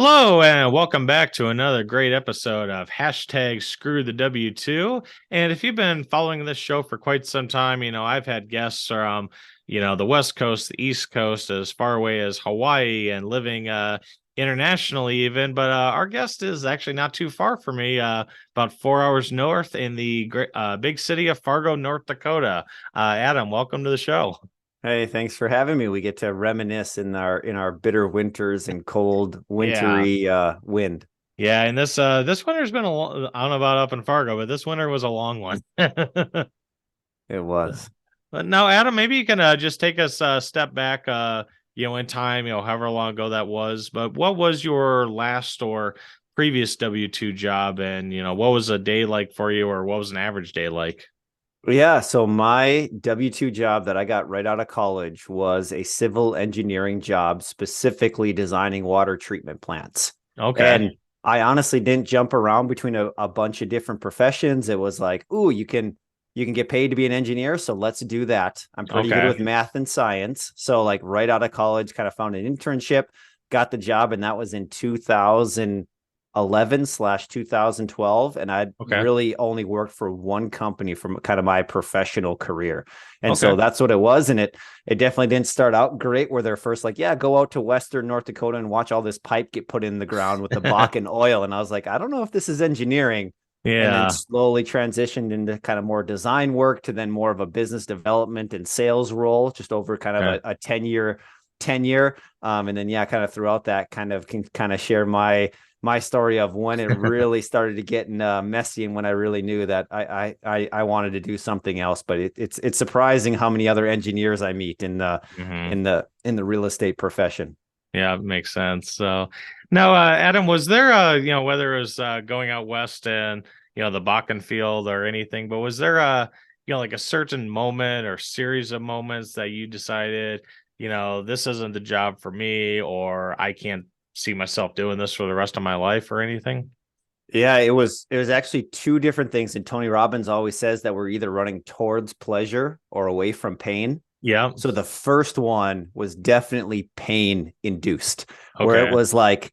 Hello and welcome back to another great episode of hashtag Screw the W2. And if you've been following this show for quite some time, I've had guests from, the West Coast, the East Coast, as far away as Hawaii and living internationally even. But our guest is actually not too far from me, about 4 hours north in the big city of Fargo, North Dakota. Adam, welcome to the show. Hey, thanks for having me. We get to reminisce in our bitter winters and cold, Yeah. wintry wind. Yeah, and this winter's been I don't know about up in Fargo, but this winter was a long one. It was. But now, Adam, maybe you can just take us a step back, in time, however long ago that was. But what was your last or previous W-2 job, and what was a day like for you, or what was an average day like? Yeah, so my W-2 job that I got right out of college was a civil engineering job, specifically designing water treatment plants. Okay. And I honestly didn't jump around between a bunch of different professions. It was like, ooh, you can get paid to be an engineer, so let's do that. I'm pretty good Okay. with math and science. So like right out of college, kind of found an internship, got the job, and that was in 2011/2012. And I'd Okay. really only worked for one company from kind of my professional career. And Okay. so that's what it was. And it definitely didn't start out great where they're first like, yeah, go out to Western North Dakota and watch all this pipe get put in the ground with the Bakken oil. And I was like, I don't know if this is engineering. And then Yeah. slowly transitioned into kind of more design work to then more of a business development and sales role just over kind of Okay. a 10-year tenure. And then, yeah, kind of throughout that can kind of share my story of when it really started to get messy and when I really knew that I wanted to do something else. But it's surprising how many other engineers I meet in the Hmm. in the in the real estate profession. Yeah, makes sense. So now, Adam, was there whether it was going out west and the Bakken field or anything, but was there like a certain moment or series of moments that you decided, this isn't the job for me, or I can't see myself doing this for the rest of my life or anything? Yeah, it was actually two different things. And Tony Robbins always says that we're either running towards pleasure or away from pain. Yeah. So the first one was definitely pain induced, where it Okay. was like,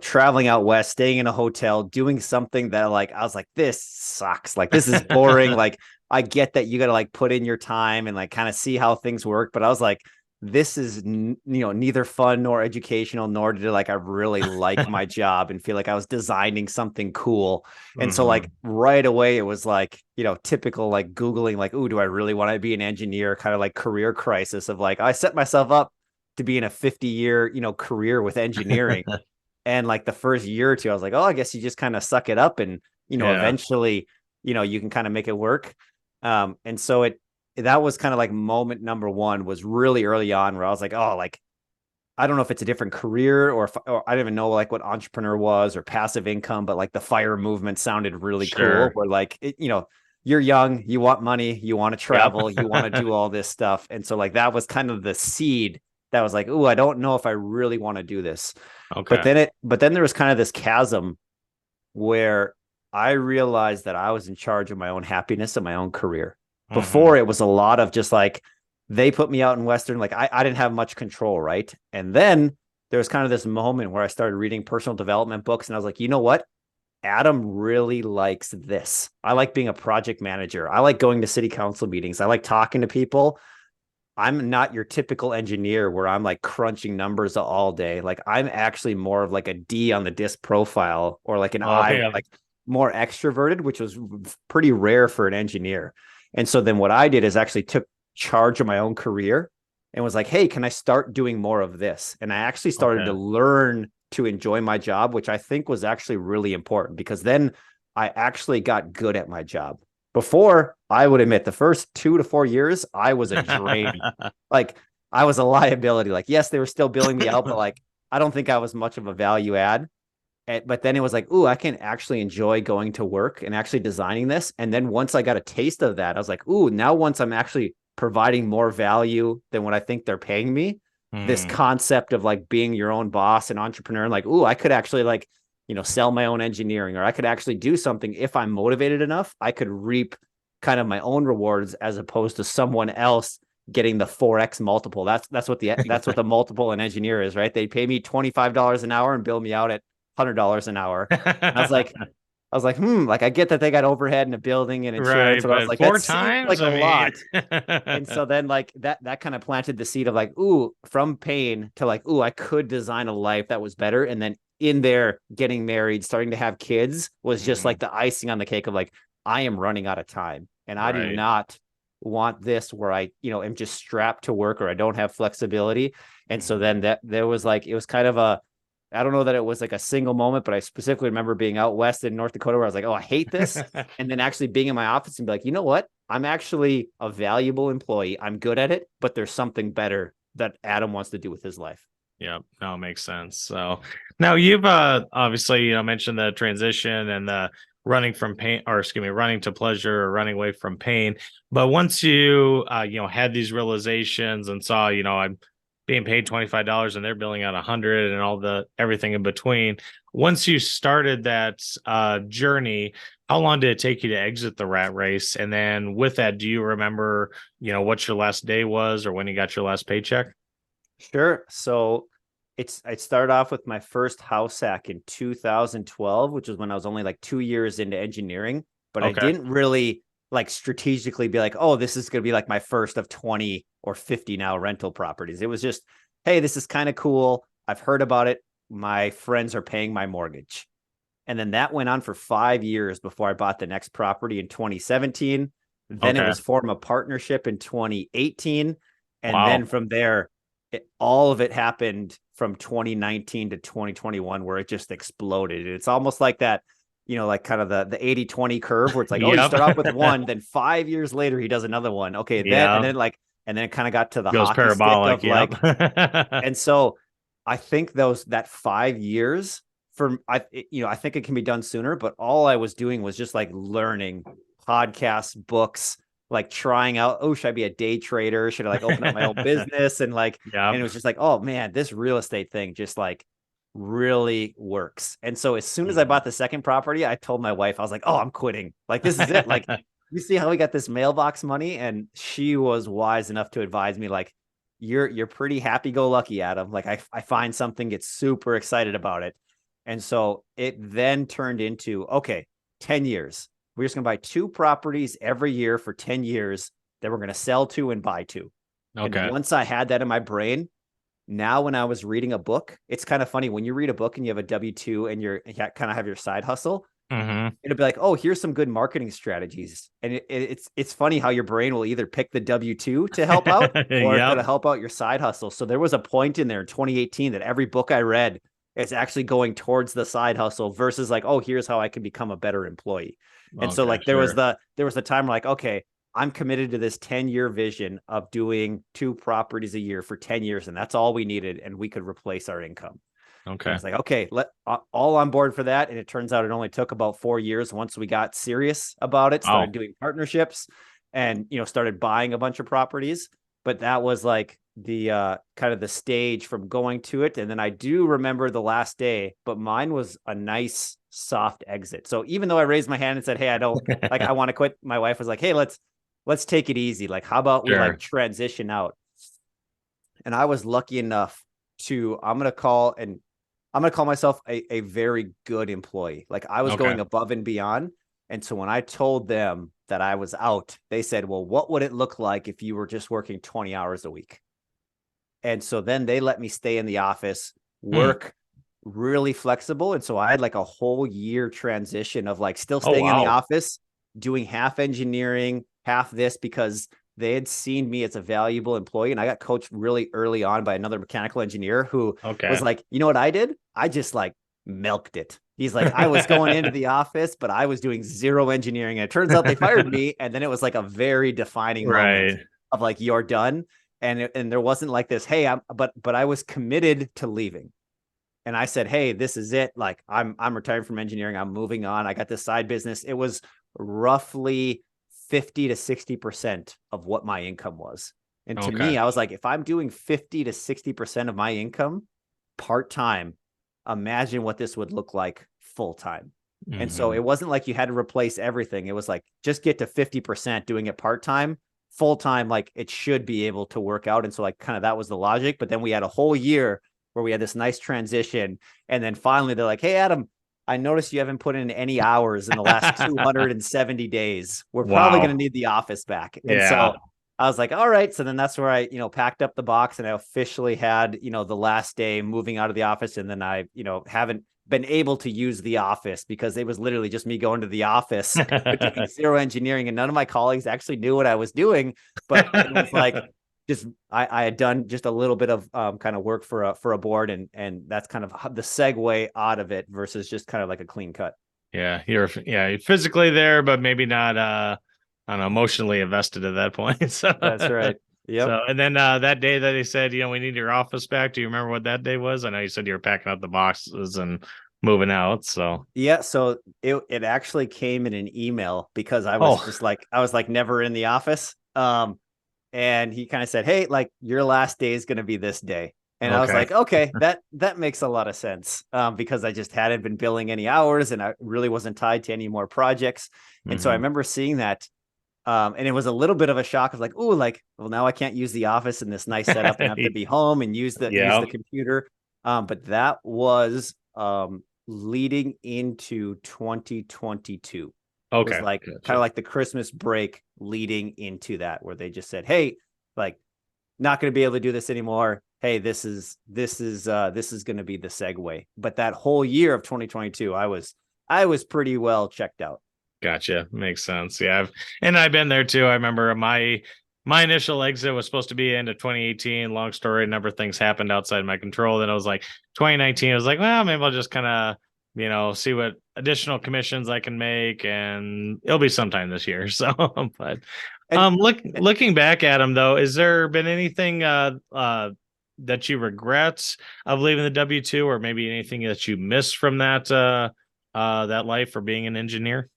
traveling out west, staying in a hotel, doing something that like I was like, this sucks. Like this is boring. Like I get that you got to like put in your time and like kind of see how things work, but I was like, this is neither fun nor educational, nor did like I really like my job and feel like I was designing something cool. And so like Hmm. right away, it was like typical like Googling like, ooh, do I really want to be an engineer? Kind of like career crisis of like I set myself up to be in a 50-year career with engineering, and like the first year or two, I was like, oh, I guess you just kind of suck it up and, Yeah. eventually, you can kind of make it work. And so that was kind of like moment number one was really early on where I was like, oh, like, I don't know if it's a different career or I didn't even know like what entrepreneur was or passive income, but like the fire movement sounded really cool. Sure. Where like, you're young, you want money, you want to Yep. travel, you want to do all this stuff. And so like that was kind of the seed that was like, oh, I don't know if I really want to do this. Okay. But then there was kind of this chasm where I realized that I was in charge of my own happiness and my own career. Hmm. Before it was a lot of just like they put me out in Western, like I didn't have much control, right? And then there was kind of this moment where I started reading personal development books and I was like, you know what? Adam really likes this. I like being a project manager. I like going to city council meetings. I like talking to people. I'm not your typical engineer where I'm like crunching numbers all day. Like I'm actually more of like a D on the disc profile or like an Oh I, yeah. like more extroverted, which was pretty rare for an engineer. And so then what I did is actually took charge of my own career and was like, hey, can I start doing more of this? And I actually started to Okay. learn to enjoy my job, which I think was actually really important because then I actually got good at my job. Before, I would admit the first 2 to 4 years, I was a drain. Like I was a liability. Like, yes, they were still billing me out, but like I don't think I was much of a value add. But then it was like, ooh, I can actually enjoy going to work and actually designing this. And then once I got a taste of that, I was like, ooh, now once I'm actually providing more value than what I think they're paying me, this Hmm. concept of like being your own boss and entrepreneur, and like, ooh, I could actually like, sell my own engineering, or I could actually do something if I'm motivated enough. I could reap kind of my own rewards as opposed to someone else getting the 4x multiple. That's what the multiple an engineer is, right? They pay me $25 an hour and bill me out at $100 an hour. And I was like, like I get that they got overhead in a building and insurance, Right, but I was but like, that four seems times, like a I mean. lot. And so then like that kind of planted the seed of like, ooh, from pain to like, ooh, I could design a life that was better. And then in there, getting married, starting to have kids was just like Mhm. the icing on the cake of like, I am running out of time. And I do Right. not want this where I, am just strapped to work or I don't have flexibility. And so then Mhm. that there was like, it was kind of I don't know that it was like a single moment, but I specifically remember being out west in North Dakota where I was like, oh, I hate this. And then actually being in my office and be like, you know what? I'm actually a valuable employee. I'm good at it, but there's something better that Adam wants to do with his life. Yeah, no, makes sense. So now you've obviously, mentioned the transition and the running from pain, or excuse me, running to pleasure or running away from pain. But once you had these realizations and saw, I'm being paid $25 and they're billing out 100 and all the everything in between. Once you started that journey, how long did it take you to exit the rat race? And then with that, do you remember, what your last day was or when you got your last paycheck? Sure. So I started off with my first house hack in 2012, which was when I was only like 2 years into engineering, but I Okay. didn't really like strategically be like, oh, this is going to be like my first of 20 or 50 now rental properties. It was just, hey, this is kind of cool. I've heard about it. My friends are paying my mortgage. And then that went on for 5 years before I bought the next property in 2017. Then it Okay. was form a partnership in 2018. And then Wow. from there, all of it happened from 2019 to 2021 where it just exploded. It's almost like that, like kind of the 80-20 curve where it's like, oh, you Yep. start off with one, then 5 years later, he does another one. Okay. Yeah. And then it kind of got to the Goes hockey stick parabolic. of Yep. like, and so I think that 5 years I think it can be done sooner, but all I was doing was just like learning podcasts, books, like trying out, oh, should I be a day trader? Should I like open up my own business? And Yep. it was just like, oh man, this real estate thing just like really works. And so as soon as I Mhm. bought the second property, I told my wife, I was like, oh, I'm quitting. Like, this is it. Like, you see how we got this mailbox money? And she was wise enough to advise me, like, you're pretty happy go lucky, Adam. Like I find something, get super excited about it. And so it then turned into, okay, 10 years. We're just going to buy two properties every year for 10 years that we're going to sell to and buy to. And Okay. once I had that in my brain, now when I was reading a book, it's kind of funny when you read a book and you have a W-2 and you kind of have your side hustle, Hmm. it'll be like, oh, here's some good marketing strategies. And it's funny how your brain will either pick the W-2 to help out or if it'll Yep. help out your side hustle. So there was a point in there in 2018 that every book I read is actually going towards the side hustle versus like, oh, here's how I can become a better employee. And so Okay. like Sure. there was the time where like, okay, I'm committed to this 10-year vision of doing two properties a year for 10 years. And that's all we needed. And we could replace our income. And I Okay. was like, okay, all on board for that. And it turns out it only took about 4 years once we got serious about it, started Wow. doing partnerships and, started buying a bunch of properties. But that was like the kind of the stage from going to it. And then I do remember the last day, but mine was a nice soft exit. So even though I raised my hand and said, hey, I don't like, I want to quit. My wife was like, hey, let's take it easy. Like, how about we like Sure. transition out? And I was lucky enough to, I'm going to call myself a very good employee. Like I was Okay. going above and beyond. And so when I told them that I was out, they said, well, what would it look like if you were just working 20 hours a week? And so then they let me stay in the office, Hmm. work really flexible. And so I had like a whole year transition of like still Oh, staying in the wow. office, doing half engineering, half this because they had seen me as a valuable employee. And I got coached really early on by another mechanical engineer who was Okay. like, you know what I did? I just like milked it. He's like, I was going into the office, but I was doing zero engineering. And it turns out they fired me. And then it was like a very defining moment Right. of like, you're done. And there wasn't like this, hey, but I was committed to leaving. And I said, hey, this is it. Like I'm retiring from engineering. I'm moving on. I got this side business. It was roughly 50 to 60% of what my income was. And to Okay. me, I was like, if I'm doing 50 to 60% of my income part-time, imagine what this would look like full-time. And so Hmm. it wasn't like you had to replace everything. It was like, just get to 50% doing it part-time full time, like it should be able to work out. And so like kind of that was the logic. But then we had a whole year where we had this nice transition. And then finally they're like, hey, Adam, I noticed you haven't put in any hours in the last 270 days. We're probably going to Wow. need the office back. And Yeah. so I was like, all right. So then that's where I, packed up the box and I officially had, the last day moving out of the office. And then I, haven't been able to use the office because it was literally just me going to the office, but doing zero engineering. And none of my colleagues actually knew what I was doing. But it was like, just I had done just a little bit of kind of work for a board, and that's kind of the segue out of it versus just kind of like a clean cut. You're physically there, but maybe not I don't know, emotionally invested at that point. So That's right. Yep. so and then that day that they said, we need your office back. Do you remember what that day was? I know you said you were packing up the boxes and moving out. So Yeah, so it actually came in an email because I was oh just like I was like never in the office. And he kind of said, "Hey, like your last day is going to be this day." And I was okay. like, "Okay, that makes a lot of sense." Because I just hadn't been billing any hours and I really wasn't tied to any more projects. And so I Hmm. remember seeing that. And it was a little bit of a shock of like, oh, like, well, now I can't use the office in this nice setup and have to be home and use Yeah. the computer. But that was leading into 2022 was Okay. like kind of Gotcha. like the Christmas break leading into that, where they just said, hey, like, not going to be able to do this anymore. Hey, this is going to be the segue. But that whole year of 2022, I was pretty well checked out. Gotcha. Makes sense. Yeah. I've been there too. I remember my initial exit was supposed to be end of 2018. Long story, a number of things happened outside my control. Then I was like 2019. I was like, well, maybe I'll just kind of, see what additional commissions I can make, and it'll be sometime this year. So, but And looking back at them though, is there been anything that you regret of leaving the W-2, or maybe anything that you missed from that life for being an engineer?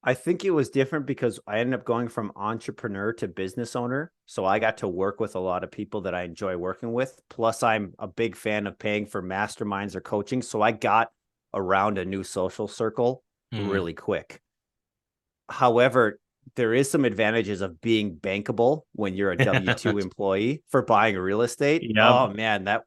I think it was different because I ended up going from entrepreneur to business owner. So I got to work with a lot of people that I enjoy working with. Plus, I'm a big fan of paying for masterminds or coaching. So I got around a new social circle Mhm. really quick. However, there is some advantages of being bankable when you're a W-2 employee for buying real estate. Yep. Oh man, that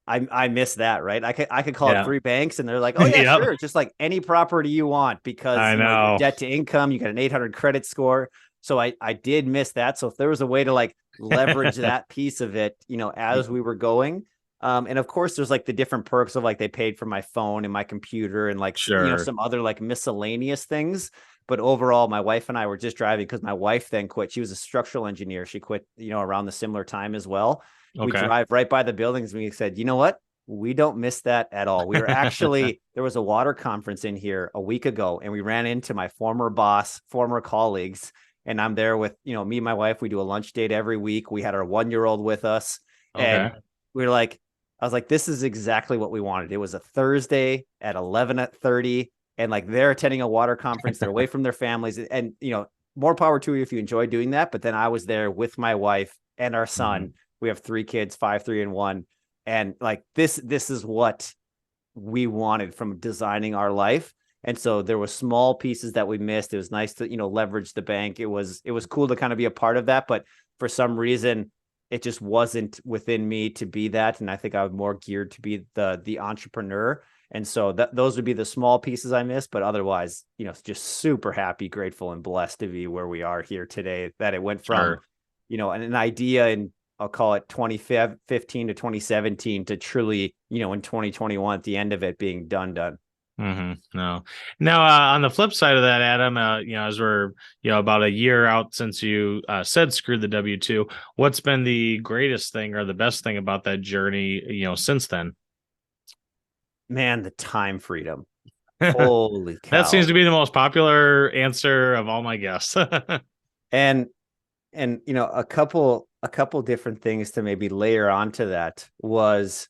I miss that, right? I could call up Yeah. three banks and they're like, oh yeah, Yep. sure, just like any property you want because I your know. debt to income, you got an 800 credit score. So I did miss that. So if there was a way to like leverage that piece of it, as we were going, and of course there's like the different perks of like they paid for my phone and my computer and like Sure. some other like miscellaneous things. But overall, my wife and I were just driving because my wife then quit. She was a structural engineer. She quit, around the similar time as well. We Okay. drive right by the buildings and we said, you know what? We don't miss that at all. We were actually, there was a water conference in here a week ago, and we ran into my former boss, former colleagues. And I'm there with, me and my wife. We do a lunch date every week. We had our 1-year-old with us. And Okay. we were like, I was like, this is exactly what we wanted. It was a Thursday at 11:30. And like they're attending a water conference. They're away from their families. And, more power to you if you enjoy doing that. But then I was there with my wife and our son. Mhm. We have 3 kids, 5, 3, and 1. And like this is what we wanted from designing our life. And so there were small pieces that we missed. It was nice to, leverage the bank. It was cool to kind of be a part of that, but for some reason it just wasn't within me to be that. And I think I was more geared to be the entrepreneur. And so those would be the small pieces I missed, but otherwise, just super happy, grateful, and blessed to be where we are here today, that it went from, Sure. an idea in, I'll call it 2015 to 2017 to truly, in 2021 at the end of it being done. No. Now, on the flip side of that, Adam, as we're, about a year out since you said screw the W-2, what's been the greatest thing or the best thing about that journey, since then? Man, the time freedom. That Holy seems cow. to be the most popular answer of all my guests. And a couple different things to maybe layer onto that was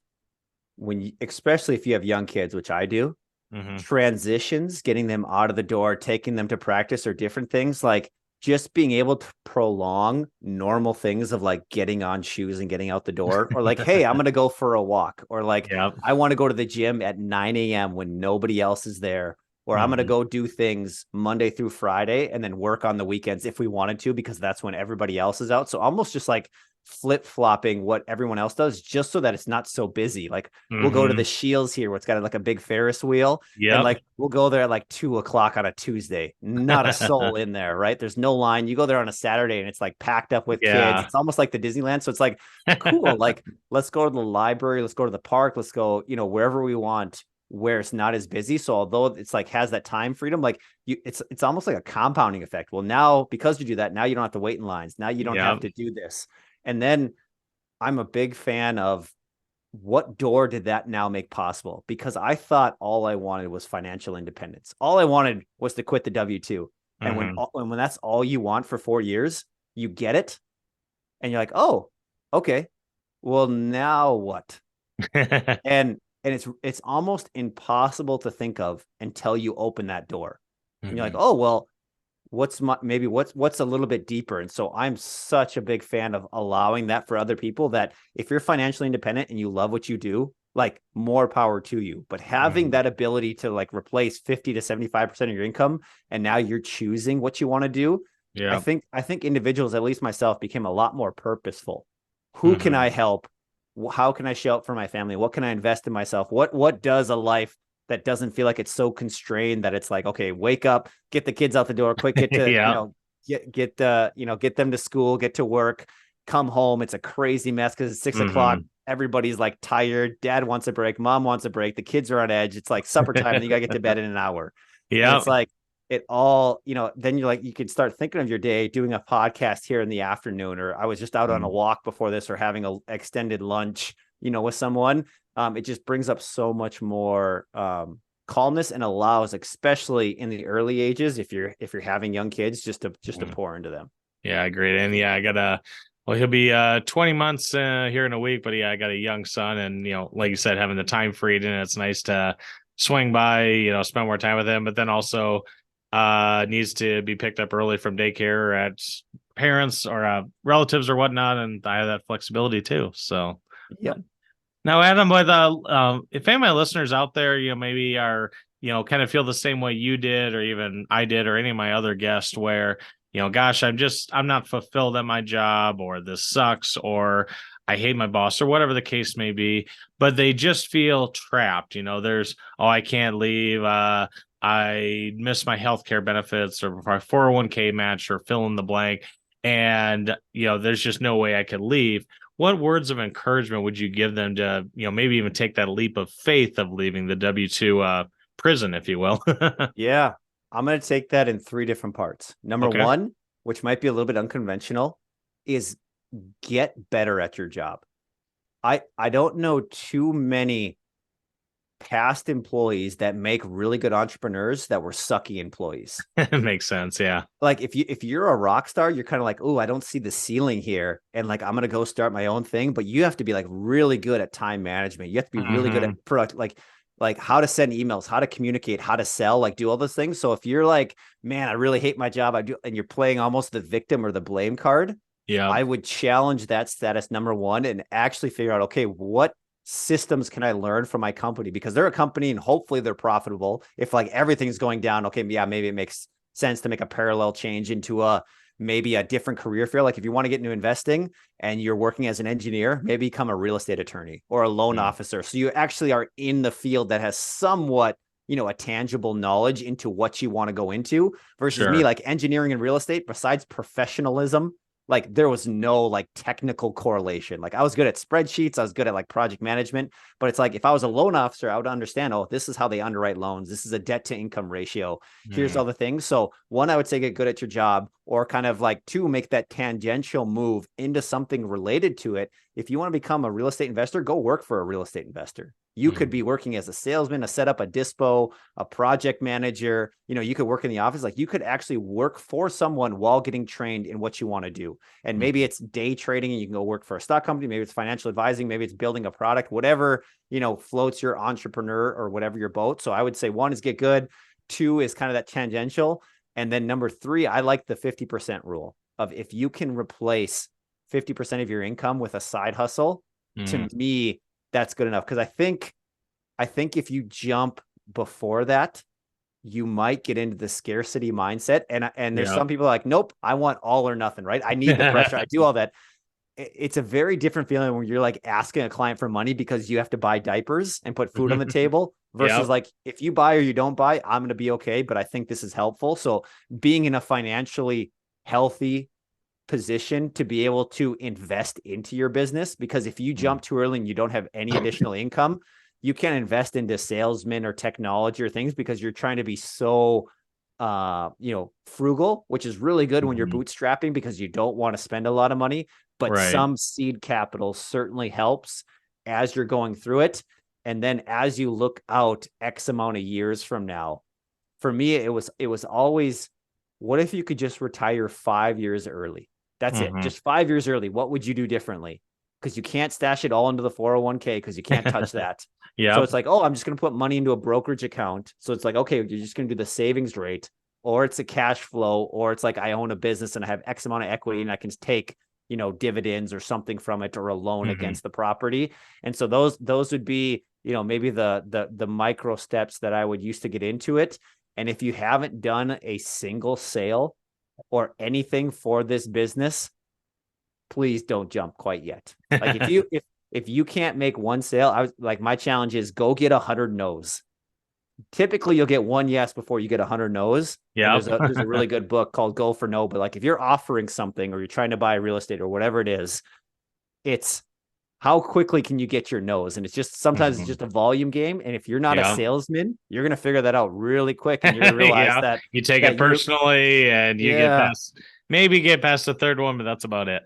when you, especially if you have young kids, which I do, Hmm. transitions, getting them out of the door, taking them to practice or different things, like just being able to prolong normal things of like getting on shoes and getting out the door, or like, hey, I'm going to go for a walk, or like, Yep. I want to go to the gym at 9 a.m. when nobody else is there. or I'm going to Mhm. go do things Monday through Friday and then work on the weekends if we wanted to, because that's when everybody else is out. So almost just like flip flopping what everyone else does, just so that it's not so busy. Like we'll go to the Mhm. Shields here, where it's got like a big Ferris wheel, and Yep. like we'll go there at like 2 o'clock on a Tuesday. Not a soul in there, right? There's no line. You go there on a Saturday and it's like packed up with kids. Yeah. It's almost like the Disneyland. So it's like cool. Like let's go to the library, let's go to the park, let's go, wherever we want where it's not as busy. So although it's like has that time freedom, like it's almost like a compounding effect. Well, now because you do that, now you don't have to wait in lines. Now you don't have Yep. to do this. And then I'm a big fan of what door did that now make possible? Because I thought all I wanted was financial independence. All I wanted was to quit the W-2. And Mhm. when that's all you want for 4 years, you get it and you're like, "Oh, okay. Well, now what?" And it's almost impossible to think of until you open that door. And you're like, Mhm. "Oh, well, what's a little bit deeper?" And so I'm such a big fan of allowing that for other people, that if you're financially independent and you love what you do, like more power to you. But having Mhm. that ability to like replace 50 to 75% of your income, and now you're choosing what you want to do, I Yep. think I think individuals, at least myself, became a lot more purposeful. Who can I Mhm. help? How can I show up for my family? What can I invest in myself? What does a life that doesn't feel like it's so constrained that it's like, okay, wake up, get the kids out the door quick, get to, Yep. get them to school, get to work, come home. It's a crazy mess because it's 6 o'clock. Mhm. Everybody's like tired. Dad wants a break. Mom wants a break. The kids are on edge. It's like supper time, and you gotta get to bed in an hour. And it's Yep. like it all, then you're like, you can start thinking of your day doing a podcast here in the afternoon, or I was just out on a Mhm. walk before this, or having a extended lunch, with someone. It just brings up so much more calmness, and allows, especially in the early ages, if you're having young kids, just to Mhm. pour into them. Yeah, great. And yeah, I got a well, he'll be 20 months here in a week, but yeah, I got a young son, and like you said, having the time freed, and it's nice to swing by, spend more time with him, but then also needs to be picked up early from daycare at parents or relatives or whatnot, and I have that flexibility too. So Yep. now, Adam, with if any of my listeners out there, maybe are kind of feel the same way you did, or even I did, or any of my other guests, where gosh, I'm not fulfilled at my job, or this sucks, or I hate my boss, or whatever the case may be, but they just feel trapped. There's I can't leave. I miss my healthcare benefits, or my 401k match, or fill in the blank, and there's just no way I could leave. What words of encouragement would you give them to, maybe even take that leap of faith of leaving the W-2 prison, if you will? Yeah. I'm going to take that in three different parts. Number Okay. one, which might be a little bit unconventional, is get better at your job. I don't know too many past employees that make really good entrepreneurs that were sucky employees. It makes sense. Yeah. Like if you're a rock star, you're kind of like, oh, I don't see the ceiling here, and like I'm gonna go start my own thing. But you have to be like really good at time management. You have to be really good at Hmm. product, like how to send emails, how to communicate, how to sell, like do all those things. So if you're like, man, I really hate my job, I do, and you're playing almost the victim or the blame card, Yeah. I would challenge that status number one, and actually figure out, okay, what systems can I learn from my company? Because they're a company and hopefully they're profitable. If like everything's going down, okay, yeah, maybe it makes sense to make a parallel change into maybe a different career field. Like if you want to get into investing and you're working as an engineer, maybe become a real estate attorney or a loan Mm. officer. So you actually are in the field that has somewhat, a tangible knowledge into what you want to go into, versus me, Sure. like engineering and real estate, besides professionalism, like there was no like technical correlation. Like I was good at spreadsheets, I was good at like project management, but it's like if I was a loan officer, I would understand, oh, this is how they underwrite loans. This is a debt to income ratio. Here's Mm. all the things. So one, I would say get good at your job, or kind of like two, make that tangential move into something related to it. If you want to become a real estate investor, go work for a real estate investor. You could Mm. be working as a salesman, a setup, a dispo, a project manager. You could work in the office. Like you could actually work for someone while getting trained in what you want to do. And maybe Mm. it's day trading and you can go work for a stock company. Maybe it's financial advising. Maybe it's building a product, whatever, floats your entrepreneur or whatever your boat. So I would say one is get good. Two is kind of that tangential. And then number three, I like the 50% rule of if you can replace 50% of your income with a side hustle, to Mm. me, that's good enough. Cause I think if you jump before that, you might get into the scarcity mindset. And there's Yeah. some people like, nope, I want all or nothing, right? I need the pressure. I do all that. It's a very different feeling when you're like asking a client for money because you have to buy diapers and put food on the table versus Yep. like, if you buy or you don't buy, I'm going to be okay, but I think this is helpful. So being in a financially healthy position to be able to invest into your business, because if you jump too early and you don't have any additional income, you can't invest into salesmen or technology or things because you're trying to be so frugal, which is really good when you're Mhm. bootstrapping because you don't want to spend a lot of money, but Right. some seed capital certainly helps as you're going through it. And then as you look out X amount of years from now, for me, it was always, what if you could just retire 5 years early? That's it. Hmm. Just 5 years early. What would you do differently? Because you can't stash it all into the 401k because you can't touch that. So Yep. it's like, oh, I'm just going to put money into a brokerage account. So it's like, okay, you're just going to do the savings rate, or it's a cash flow, or it's like I own a business and I have X amount of equity and I can take, dividends or something from it, or a loan Hmm. against the property. And so those would be, maybe the micro steps that I would use to get into it. And if you haven't done a single sale or anything for this business, please don't jump quite yet. Like if you can't make one sale, I was like, my challenge is go get 100 no's. Typically you'll get one yes before you get 100 no's. And Yep. there's a really good book called Go for No. But like if you're offering something or you're trying to buy real estate or whatever it is, it's how quickly can you get your no's? And it's just sometimes it's Hmm. just a volume game. And if you're not a Yep. salesman, you're gonna figure that out really quick, and you're gonna realize Yeah. You take that it you're personally and you get yeah. past, maybe get past the third one, but that's about it.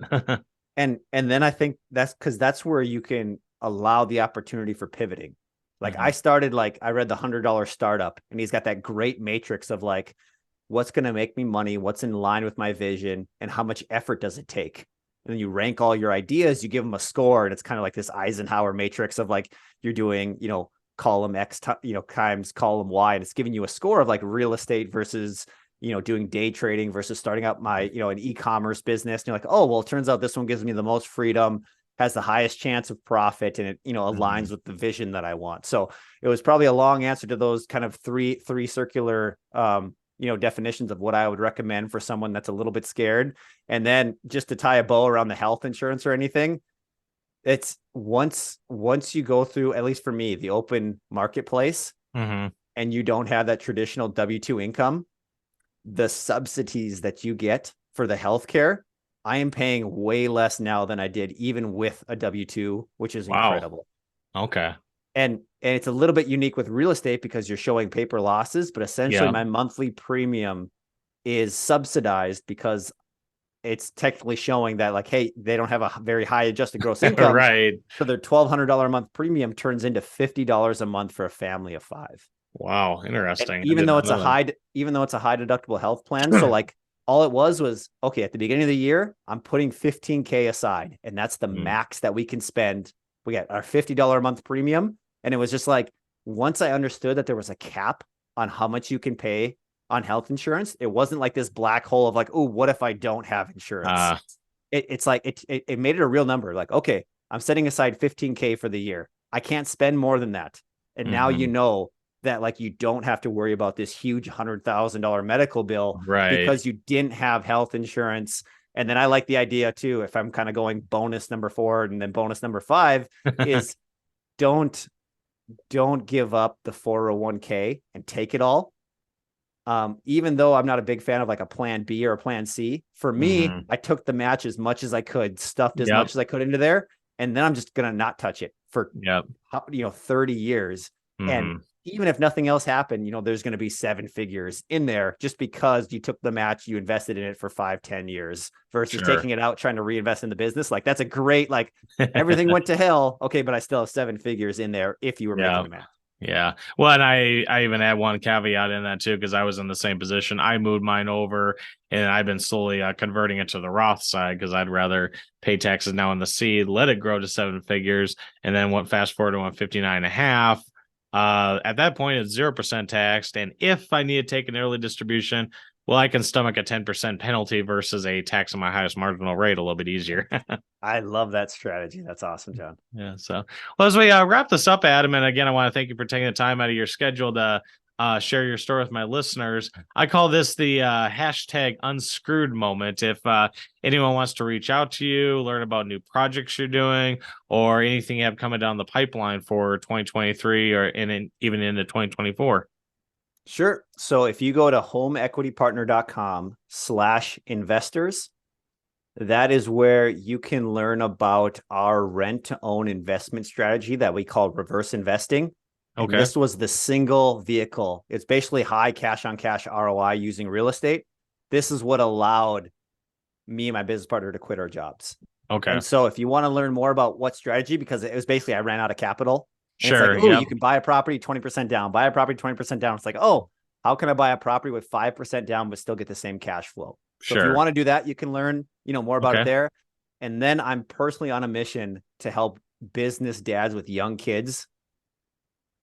And then I think that's because that's where you can allow the opportunity for pivoting. Like Hmm. I read the $100 startup, and he's got that great matrix of like, what's going to make me money, what's in line with my vision, and how much effort does it take. And then you rank all your ideas, you give them a score, and it's kind of like this Eisenhower matrix of like you're doing, column X, times column Y, and it's giving you a score of like real estate versus doing day trading versus starting up my, an e-commerce business. And you're like, oh, well, it turns out this one gives me the most freedom, has the highest chance of profit, and it, Hmm. aligns with the vision that I want. So it was probably a long answer to those kind of three circular, definitions of what I would recommend for someone that's a little bit scared. And then just to tie a bow around the health insurance or anything, it's once you go through, at least for me, the open marketplace, Hmm. and you don't have that traditional W-2 income, the subsidies that you get for the healthcare, I am paying way less now than I did even with a W-2, which is Wow. incredible. Okay. And it's a little bit unique with real estate because you're showing paper losses, but essentially Yeah. my monthly premium is subsidized because it's technically showing that like, hey, they don't have a very high adjusted gross income. Right. So their $1,200 a month premium turns into $50 a month for a family of five. Wow. And Interesting. I did not know that. even though it's a high deductible health plan, so like all it was okay, at the beginning of the year, I'm putting 15K aside, and that's the Mm. max that we can spend. We got our $50 a month premium. And it was just like, once I understood that there was a cap on how much you can pay on health insurance, it wasn't like this black hole of like, oh, what if I don't have insurance? Uh, It's like it made it a real number. Like, okay, I'm setting aside 15K for the year. I can't spend more than that. And now mhm. that like you don't have to worry about this huge $100,000 medical bill Right. because you didn't have health insurance. And then I like the idea too, if I'm kind of going bonus number 4 and then bonus number 5, is don't don't give up the 401k and take it all. Even though I'm not a big fan of like a plan B or a plan C, for me, Hmm. I took the match as much as I could, stuffed as Yep. much as I could into there, and then I'm just gonna not touch it for Yep. 30 years. And Hmm. even if nothing else happened, there's going to be 7 figures in there just because you took the match, you invested in it for 5-10 years versus Sure. taking it out, trying to reinvest in the business. Like that's a great, like everything went to hell. Okay. But I still have 7 figures in there if you were making Yeah. the match. Yeah. Well, and I even had one caveat in that too, because I was in the same position. I moved mine over and I've been slowly converting it to the Roth side because I'd rather pay taxes now in the seed, let it grow to 7 figures, and then went fast forward to 159 and a half. At that point, it's 0% taxed. And if I need to take an early distribution, well, I can stomach a 10% penalty versus a tax on my highest marginal rate a little bit easier. I love that strategy. That's awesome, John. Yeah. So, well, as we wrap this up, Adam, and again, I want to thank you for taking the time out of your schedule to share your story with my listeners. I call this the hashtag unscrewed moment. If anyone wants to reach out to you, learn about new projects you're doing, or anything you have coming down the pipeline for 2023 or even into 2024. Sure. So if you go to homeequitypartner.com/investors, that is where you can learn about our rent to own investment strategy that we call reverse investing. And Okay. this was the single vehicle. It's basically high cash on cash ROI using real estate. This is what allowed me and my business partner to quit our jobs. Okay. And so if you want to learn more about what strategy, because it was basically I ran out of capital. And Sure. it's like, oh, you can buy a property 20% down, buy a property 20% down. It's like, oh, how can I buy a property with 5% down but still get the same cash flow? So if you want to do that, you can learn, more about it there. And then I'm personally on a mission to help business dads with young kids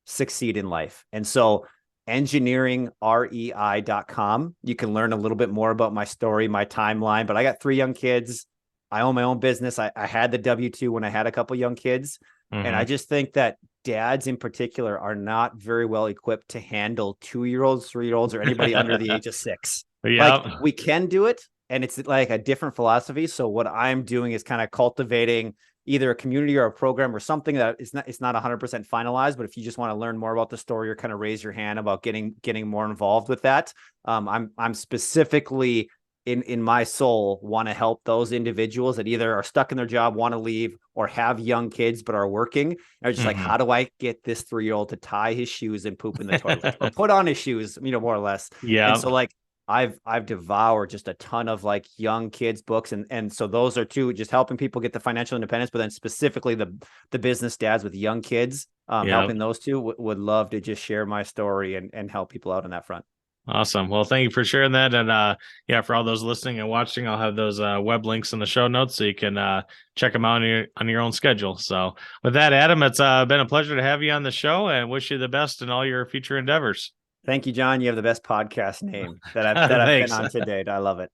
succeed in life. And so engineeringrei.com, you can learn a little bit more about my story, my timeline. But I got 3 young kids. I own my own business. I had the W-2 when I had a couple young kids. Mm-hmm. And I just think that dads in particular are not very well equipped to handle 2-year-olds, 3-year-olds, or anybody under the age of 6. Like we can do it. And it's like a different philosophy. So what I'm doing is kind of cultivating either a community or a program or something that it's not 100% finalized. But if you just want to learn more about the story or kind of raise your hand about getting more involved with that, I'm specifically in my soul want to help those individuals that either are stuck in their job, want to leave, or have young kids but are working. And are just like, how do I get this 3-year-old to tie his shoes and poop in the toilet or put on his shoes, more or less. Yeah. And so like I've devoured just a ton of like young kids books. And so those are 2, just helping people get the financial independence, but then specifically the business dads with young kids, helping those 2 would love to just share my story and help people out on that front. Awesome. Well, thank you for sharing that. And for all those listening and watching, I'll have those web links in the show notes so you can check them out on your own schedule. So with that, Adam, it's been a pleasure to have you on the show and wish you the best in all your future endeavors. Thank you, John. You have the best podcast name that I've been on to date. I love it.